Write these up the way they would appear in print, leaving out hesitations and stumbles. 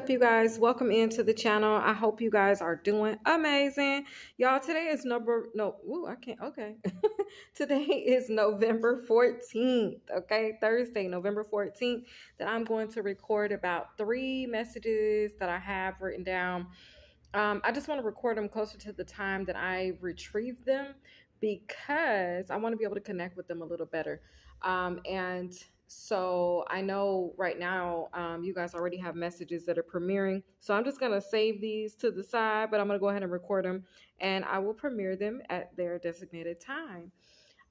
up, you guys? Welcome into the channel. I hope you guys are doing amazing. Y'all, today is I can't, okay. Today is November 14th, okay? Thursday, November 14th, that I'm going to record about 3 messages that I have written down. I just want to record them closer to the time that I retrieve them because I want to be able to connect with them a little better. And so I know right now you guys already have messages that are premiering. So I'm just going to save these to the side, but I'm going to go ahead and record them and I will premiere them at their designated time.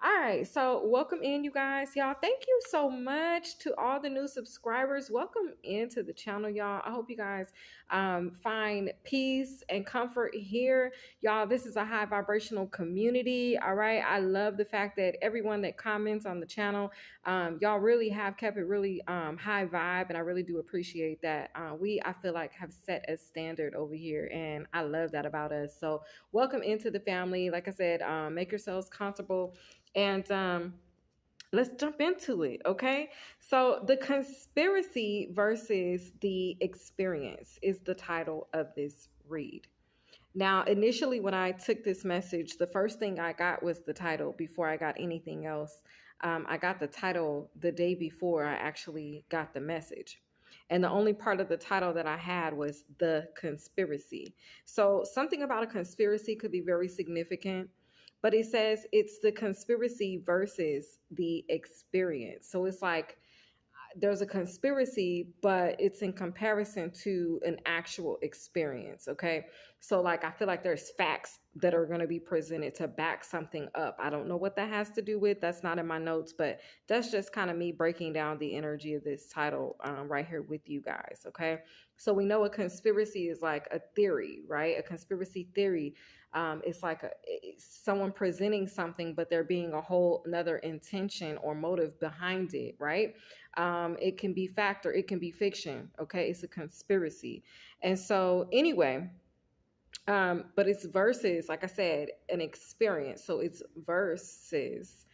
All right, so welcome in, you guys. Y'all, thank you so much to all the new subscribers. Welcome into the channel, y'all. I hope you guys find peace and comfort here. Y'all, this is a high vibrational community, all right? I love the fact that everyone that comments on the channel, y'all really have kept it really high vibe, and I really do appreciate that. I feel like, have set a standard over here, and I love that about us. So welcome into the family. Like I said, make yourselves comfortable. And let's jump into it, okay? So, the conspiracy versus the experience is the title of this read. Now, initially, when I took this message, the first thing I got was the title before I got anything else. I got the title the day before I actually got the message. And the only part of the title that I had was the conspiracy. So, something about a conspiracy could be very significant, but it says it's the conspiracy versus the experience. So it's like there's a conspiracy, but it's in comparison to an actual experience. Okay. So, like, I feel like there's facts that are going to be presented to back something up. I don't know what that has to do with. That's not in my notes, but that's just kind of me breaking down the energy of this title right here with you guys. Okay. So, we know a conspiracy is like a theory, right? A conspiracy theory. It's like someone presenting something, but there being a whole another intention or motive behind it, right? It can be fact or it can be fiction. Okay, it's a conspiracy. And so anyway, but it's versus, like I said, an experience. So it's versus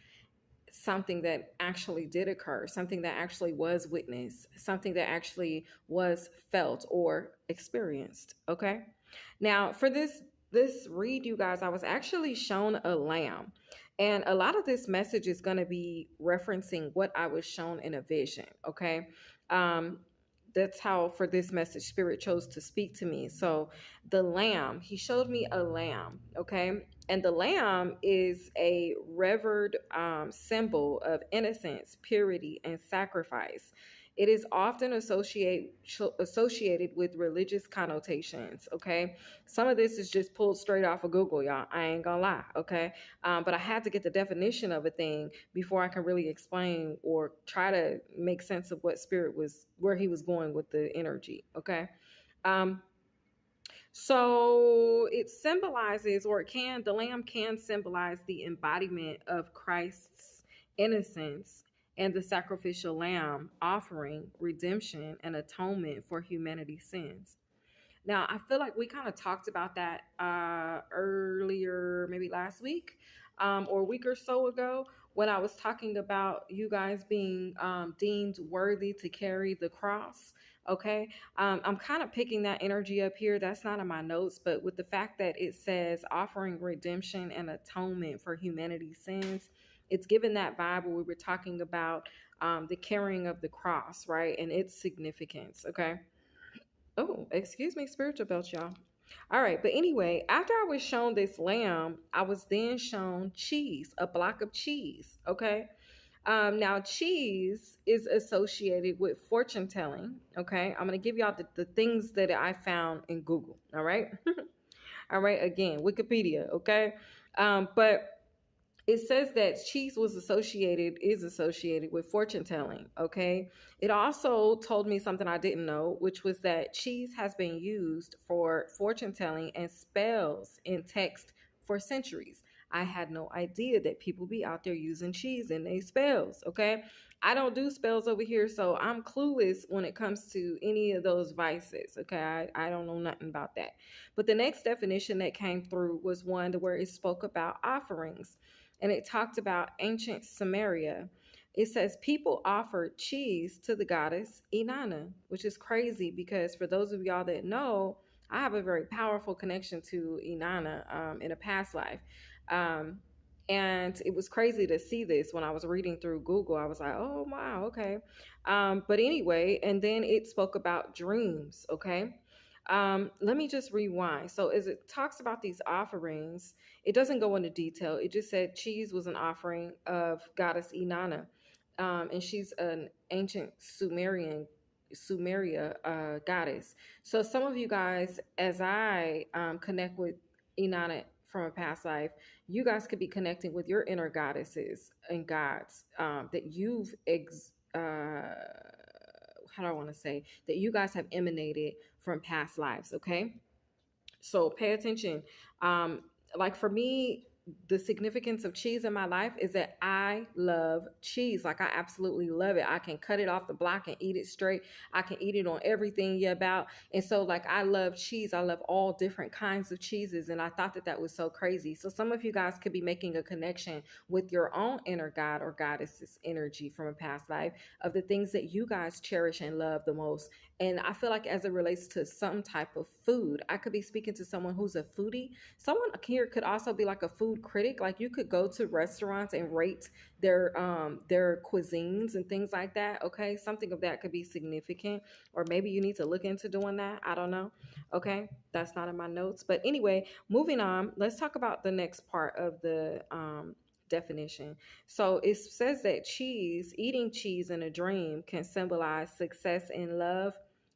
something that actually did occur, something that actually was witnessed, something that actually was felt or experienced. Okay. Now for this read, you guys, I was actually shown a lamb. And a lot of this message is going to be referencing what I was shown in a vision. Okay. That's how for this message Spirit chose to speak to me. So the lamb, he showed me a lamb. Okay. And the lamb is a revered symbol of innocence, purity, and sacrifice. It is often associated with religious connotations, okay? Some of this is just pulled straight off of Google, y'all. I ain't gonna lie, okay? But I had to get the definition of a thing before I can really explain or try to make sense of what Spirit was, where he was going with the energy, okay? So it symbolizes, or the lamb can symbolize the embodiment of Christ's innocence and the sacrificial lamb offering redemption and atonement for humanity's sins. Now, I feel like we kind of talked about that earlier, maybe last week or a week or so ago, when I was talking about you guys being deemed worthy to carry the cross. Okay. I'm kind of picking that energy up here. That's not in my notes, but with the fact that it says offering redemption and atonement for humanity's sins, it's given that vibe where we were talking about the carrying of the cross, right? And its significance. Okay. Oh, excuse me, spiritual belt, y'all. All right, but anyway, after I was shown this lamb, I was then shown cheese, a block of cheese. Okay. Now, cheese is associated with fortune telling. Okay. I'm going to give y'all the things that I found in Google. All right. All right. Again, Wikipedia. Okay. But it says that cheese is associated with fortune telling. Okay. It also told me something I didn't know, which was that cheese has been used for fortune telling and spells in text for centuries. I had no idea that people be out there using cheese in their spells. Okay. I don't do spells over here, so I'm clueless when it comes to any of those vices. Okay. I don't know nothing about that. But the next definition that came through was one where it spoke about offerings. And it talked about ancient Samaria. it says people offered cheese to the goddess Inanna, which is crazy because for those of y'all that know, I have a very powerful connection to Inanna in a past life. Um, and it was crazy to see this when I was reading through Google. I was like, oh, wow, okay. But anyway, and then it spoke about dreams, okay? Let me just rewind. So, as it talks about these offerings, it doesn't go into detail. It just said cheese was an offering of goddess Inanna, and she's an ancient Sumeria goddess. So, some of you guys, as I connect with Inanna from a past life, you guys could be connecting with your inner goddesses and gods that you've how do I want to say that you guys have emanated from past lives. Okay, so pay attention. Um, like for me, the significance of cheese in my life is that I love cheese. Like I absolutely love it. I can cut it off the block and eat it straight. I can eat it on everything you about. And so like I love cheese. I love all different kinds of cheeses. And I thought that that was so crazy. So some of you guys could be making a connection with your own inner god or goddess's energy from a past life of the things that you guys cherish and love the most. And I feel like as it relates to some type of food, I could be speaking to someone who's a foodie. Someone here could also be like a food critic. Like you could go to restaurants and rate their cuisines and things like that. Okay, something of that could be significant, or maybe you need to look into doing that. I don't know. Okay, that's not in my notes. But anyway, moving on. Let's talk about the next part of the definition. So it says that eating cheese in a dream can symbolize success in love,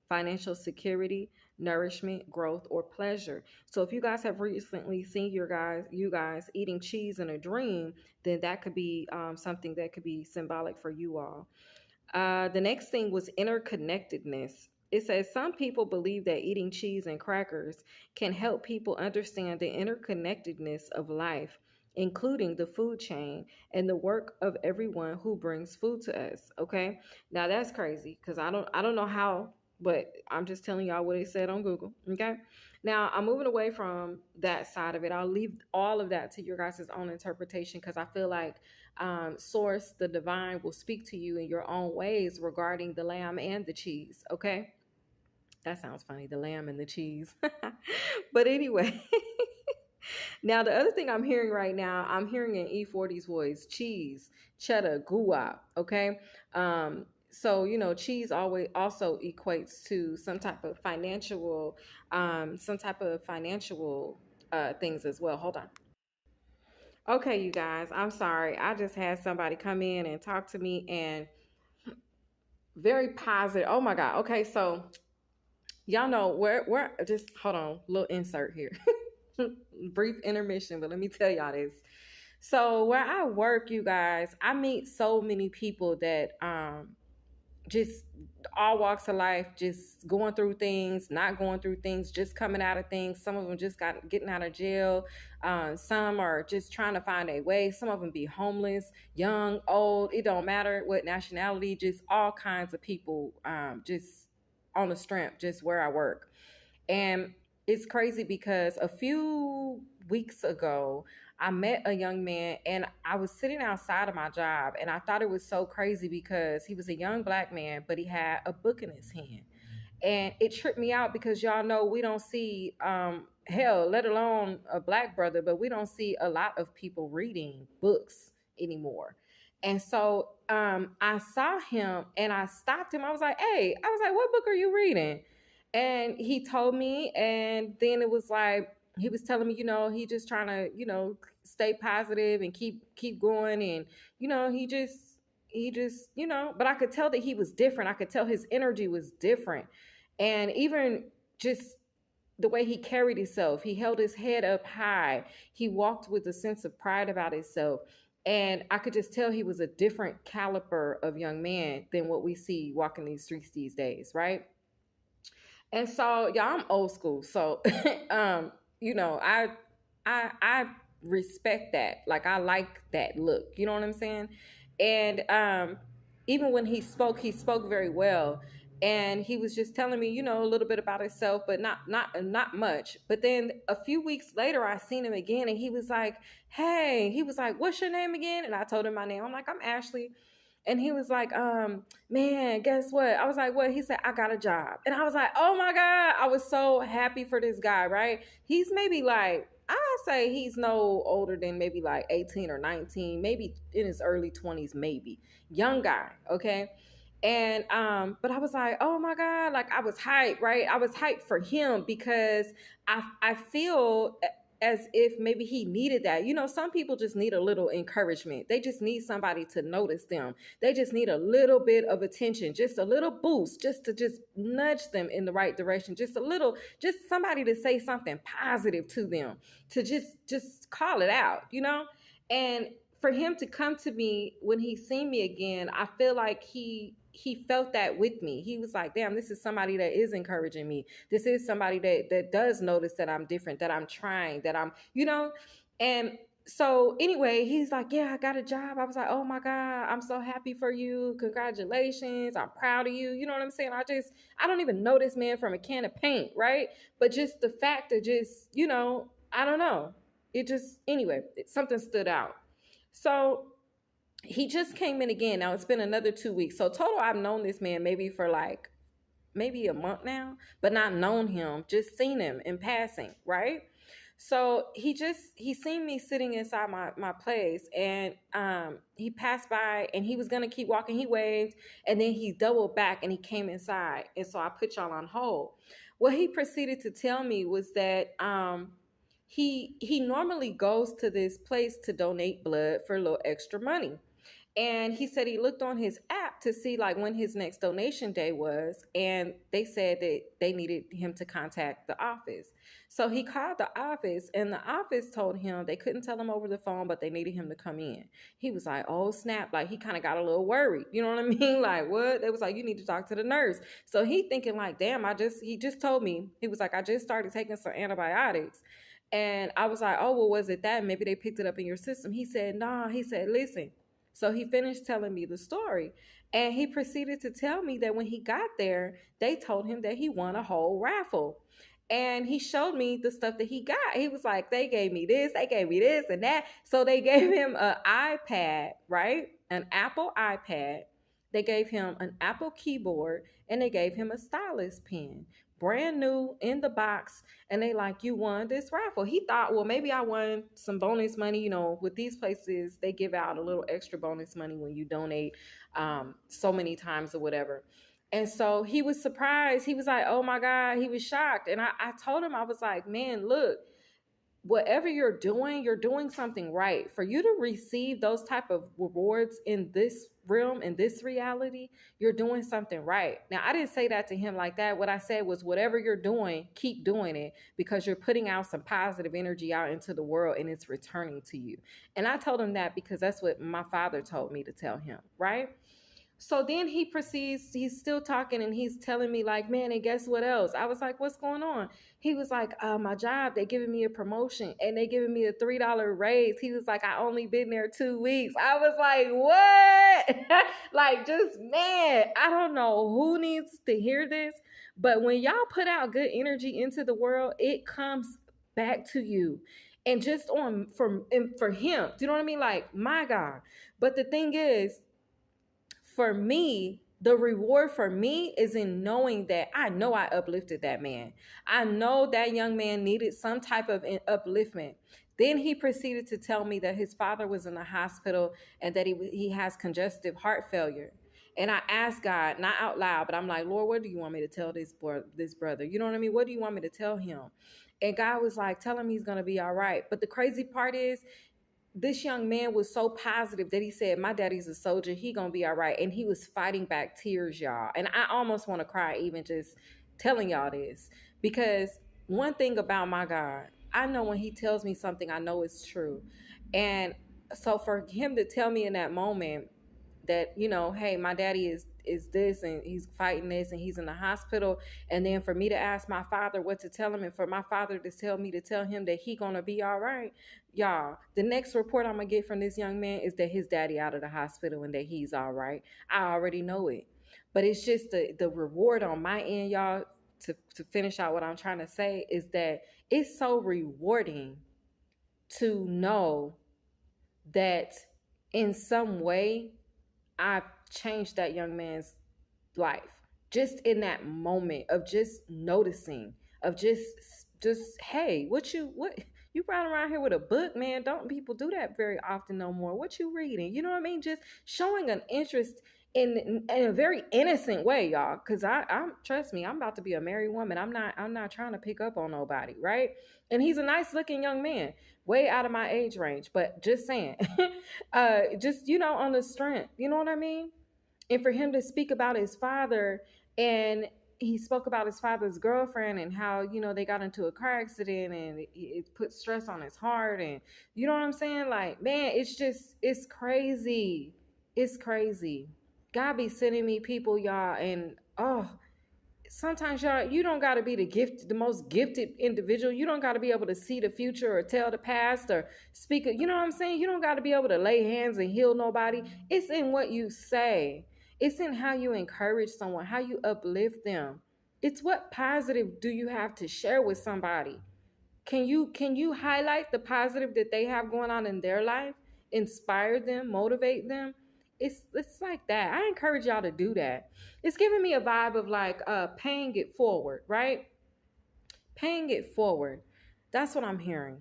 financial security, nourishment, growth, or pleasure. So if you guys have recently seen you guys eating cheese in a dream, then that could be something that could be symbolic for you all. The next thing was interconnectedness. It says some people believe that eating cheese and crackers can help people understand the interconnectedness of life, including the food chain and the work of everyone who brings food to us. Okay, now that's crazy because I don't know how, but I'm just telling y'all what it said on Google. Okay, now I'm moving away from that side of it. I'll leave all of that to your guys' own interpretation because I feel like source, the divine, will speak to you in your own ways regarding the lamb and the cheese. Okay, that sounds funny, the lamb and the cheese. But anyway, now the other thing I'm hearing right now, I'm hearing in E40's voice, cheese, cheddar, guap. Okay, so cheese always also equates to some type of financial things as well. Hold on. Okay, you guys, I'm sorry. I just had somebody come in and talk to me and very positive. Oh my God. Okay, so y'all know we're just hold on, little insert here. Brief intermission, but let me tell y'all this. So where I work, you guys, I meet so many people that just all walks of life, just going through things, not going through things, just coming out of things. Some of them just getting out of jail. Some are just trying to find a way. Some of them be homeless, young, old. It don't matter what nationality. Just all kinds of people. Just on the strength, just where I work, and it's crazy because a few weeks ago, I met a young man and I was sitting outside of my job and I thought it was so crazy because he was a young black man, but he had a book in his hand. And it tripped me out because y'all know we don't see, hell, let alone a black brother, but we don't see a lot of people reading books anymore. And so I saw him and I stopped him. I was like, hey, what book are you reading? And he told me, and then it was like, he was telling me, he just trying to, stay positive and keep going. And, he just, but I could tell that he was different. I could tell his energy was different. And even just the way he carried himself, he held his head up high. He walked with a sense of pride about himself. And I could just tell he was a different caliber of young man than what we see walking these streets these days, right? And so, y'all, I'm old school. So, I respect that. Like, I like that look. You know what I'm saying? And even when he spoke very well. And he was just telling me, a little bit about himself, but not much. But then a few weeks later, I seen him again, and he was like, "Hey," he was like, "What's your name again?" And I told him my name. I'm like, "I'm Ashley." And he was like, man, guess what? I was like, what? He said, I got a job. And I was like, oh my God. I was so happy for this guy, right? He's maybe like, I'd say he's no older than maybe like 18 or 19, maybe in his early 20s, maybe. Young guy, okay? And but I was like, oh my God, like I was hyped, right? I was hyped for him because I feel as if maybe he needed that. You know, some people just need a little encouragement. They just need somebody to notice them. They just need a little bit of attention, just a little boost, just to just nudge them in the right direction, just a little, just somebody to say something positive to them, to just call it out, you know? And for him to come to me when he seen me again, I feel like he felt that with me. He was like, damn, this is somebody that is encouraging me. This is somebody that does notice that I'm different, that I'm trying, that I'm, you know. And so anyway, he's like, yeah, I got a job. I was like, oh my God, I'm so happy for you. Congratulations. I'm proud of you. You know what I'm saying? I don't even know this man from a can of paint, right? But just the fact of just, you know, I don't know. It just, anyway, something stood out. So he just came in again. Now it's been another 2 weeks. So total, I've known this man maybe for like maybe a month now, but not known him, just seen him in passing, right? So he seen me sitting inside my place, and he passed by and he was gonna keep walking. He waved and then he doubled back and he came inside. And so I put y'all on hold. What he proceeded to tell me was that he normally goes to this place to donate blood for a little extra money. And he said he looked on his app to see like when his next donation day was, and they said that they needed him to contact the office. So he called the office, and the office told him they couldn't tell him over the phone, but they needed him to come in. He was like, oh snap, like he kind of got a little worried. You know what I mean? Like, what? They was like, you need to talk to the nurse. So he thinking like, damn, he just told me, he was like, I just started taking some antibiotics. And I was like, oh, well, was it that? Maybe they picked it up in your system. He said, nah. He said, listen. So he finished telling me the story. And he proceeded to tell me that when he got there, they told him that he won a whole raffle. And he showed me the stuff that he got. He was like, they gave me this, and that. So they gave him an iPad, right? An Apple iPad. They gave him an Apple keyboard, and they gave him a stylus pen, brand new in the box. And they like, you won this raffle. He thought, well, maybe I won some bonus money. You know, with these places, they give out a little extra bonus money when you donate so many times or whatever. And so he was surprised. He was like, oh my God, he was shocked. And I told him, I was like, man, look, whatever you're doing something right. For you to receive those type of rewards in this realm, in this reality, you're doing something right. Now, I didn't say that to him like that. What I said was, whatever you're doing, keep doing it, because you're putting out some positive energy out into the world and it's returning to you. And I told him that because that's what my father told me to tell him, right? So then he proceeds, he's still talking and he's telling me like, man, and guess what else? I was like, what's going on? He was like, my job, they giving me a promotion and they giving me a $3 raise. He was like, I only been there 2 weeks. I was like, what? Like, just, man, I don't know who needs to hear this, but when y'all put out good energy into the world, it comes back to you. And just for him, do you know what I mean? Like, my God. But the thing is, for me, the reward for me is in knowing that I know I uplifted that man. I know that young man needed some type of upliftment. Then he proceeded to tell me that his father was in the hospital and that he has congestive heart failure. And I asked God, not out loud, but I'm like, Lord, what do you want me to tell this brother? You know what I mean? What do you want me to tell him? And God was like, tell him he's going to be all right. But the crazy part is, this young man was so positive that he said, my daddy's a soldier, he gonna be all right. And he was fighting back tears, y'all. And I almost want to cry even just telling y'all this, because one thing about my God, I know when he tells me something, I know it's true. And so for him to tell me in that moment that, you know, hey, my daddy is this and he's fighting this and he's in the hospital, and then for me to ask my father what to tell him and for my father to tell me to tell him that he gonna be all right, y'all, the next report I'm gonna get from this young man is that his daddy out of the hospital and that he's all right. I already know it, but it's just the reward on my end, y'all, to finish out what I'm trying to say, is that it's so rewarding to know that in some way I changed that young man's life just in that moment of just noticing, of just hey, what you running around here with a book, man? Don't people do that very often no more? What you reading? You know what I mean? Just showing an interest in a very innocent way, y'all. Cause I'm trust me, I'm about to be a married woman. I'm not trying to pick up on nobody, right? And he's a nice looking young man, way out of my age range. But just saying, just on the strength, you know what I mean? And for him to speak about his father, and he spoke about his father's girlfriend and how they got into a car accident and it put stress on his heart, and you know what I'm saying, like, man, it's crazy. It's crazy. God be sending me people, y'all, and sometimes, y'all, you don't got to be the most gifted individual. You don't got to be able to see the future or tell the past or speak. You know what I'm saying? You don't got to be able to lay hands and heal nobody. It's in what you say. It's in how you encourage someone, how you uplift them. It's what positive do you have to share with somebody? Can you highlight the positive that they have going on in their life, inspire them, motivate them? It's like that. I encourage y'all to do that. It's giving me a vibe of like paying it forward, right? Paying it forward. That's what I'm hearing.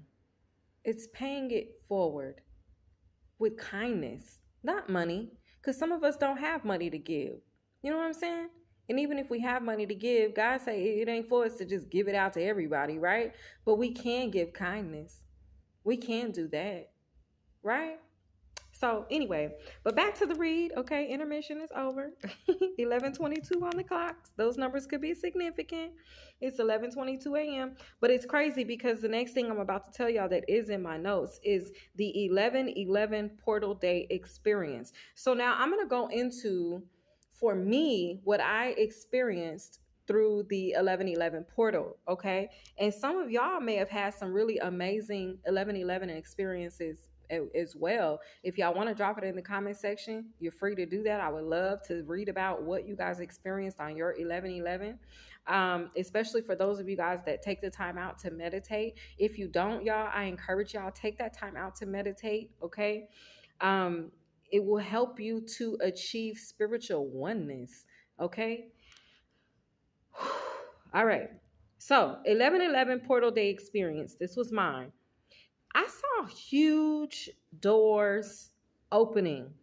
It's paying it forward with kindness, not money, because some of us don't have money to give. You know what I'm saying? And even if we have money to give, God say it ain't for us to just give it out to everybody, right? But we can give kindness. We can do that, right? So anyway, but back to the read. Okay, intermission is over. 11:22 on the clocks. Those numbers could be significant. It's 11:22 a.m. But it's crazy because the next thing I'm about to tell y'all that is in my notes is the 11:11 portal day experience. So now I'm gonna go into, for me, what I experienced through the 11:11 portal. Okay, and some of y'all may have had some really amazing 11:11 experiences as well. If y'all want to drop it in the comment section, you're free to do that. I would love to read about what you guys experienced on your 11:11. Especially for those of you guys that take the time out to meditate. If you don't, y'all, I encourage y'all, take that time out to meditate. Okay. It will help you to achieve spiritual oneness. Okay. All right. So 11:11 portal day experience. This was mine. I saw huge doors opening.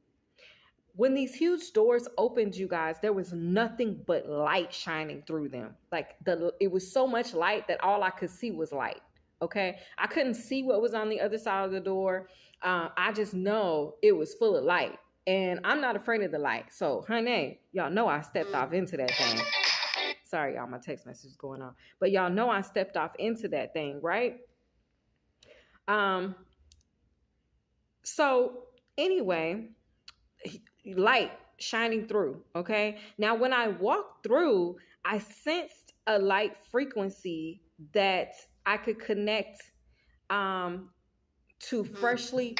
When these huge doors opened, you guys, there was nothing but light shining through them. Like it was so much light that all I could see was light. Okay, I couldn't see what was on the other side of the door. I just know it was full of light, and I'm not afraid of the light. So, honey, y'all know I stepped off into that thing. Sorry, y'all, my text message is going on, but y'all know I stepped off into that thing, right? So anyway, light shining through. Okay. Now, when I walked through, I sensed a light frequency that I could connect to freshly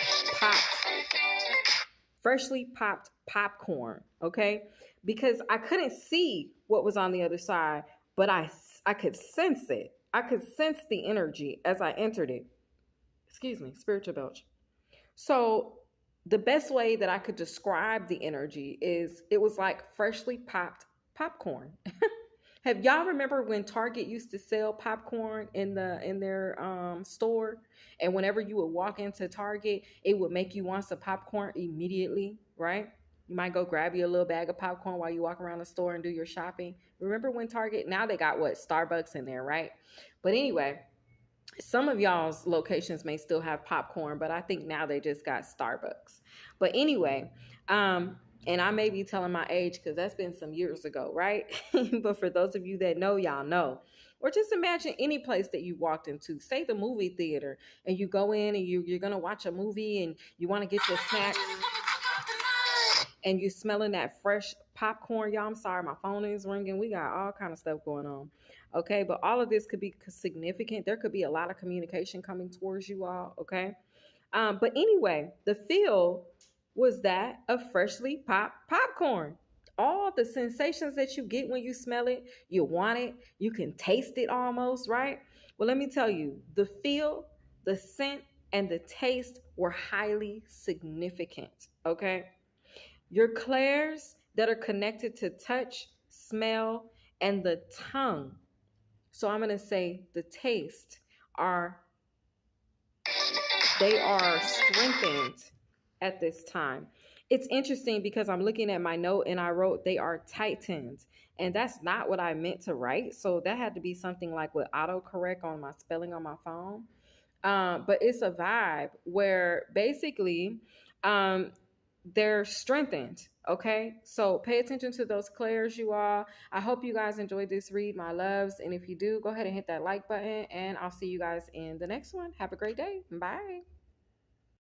popped popcorn. Okay. Because I couldn't see what was on the other side, but I could sense it. I could sense the energy as I entered it. Excuse me, spiritual belch. So the best way that I could describe the energy is it was like freshly popped popcorn. Have y'all remember when Target used to sell popcorn in their store? And whenever you would walk into Target, it would make you want some popcorn immediately, right? You might go grab you a little bag of popcorn while you walk around the store and do your shopping. Remember when Target, now they got what? Starbucks in there, right? But anyway, some of y'all's locations may still have popcorn, but I think now they just got Starbucks. But anyway, and I may be telling my age because that's been some years ago, right? But for those of you that know, y'all know. Or just imagine any place that you walked into, say the movie theater, and you go in and you're going to watch a movie and you want to get your snacks and you're smelling that fresh popcorn. Y'all, I'm sorry, my phone is ringing. We got all kind of stuff going on. Okay, but all of this could be significant. There could be a lot of communication coming towards you all. Okay, but anyway, the feel was that of freshly popped popcorn. All the sensations that you get when you smell it, you want it, you can taste it almost, right? Well, let me tell you, the feel, the scent, and the taste were highly significant. Okay. Your clairs that are connected to touch, smell, and the tongue. So I'm going to say the taste are they are strengthened at this time. It's interesting because I'm looking at my note and I wrote they are tightened. And that's not what I meant to write. So that had to be something like with autocorrect on my spelling on my phone. But it's a vibe where basically um, they're strengthened. Okay. So pay attention to those clairs, you all. I hope you guys enjoyed this read, my loves. And if you do, go ahead and hit that like button. And I'll see you guys in the next one. Have a great day. Bye.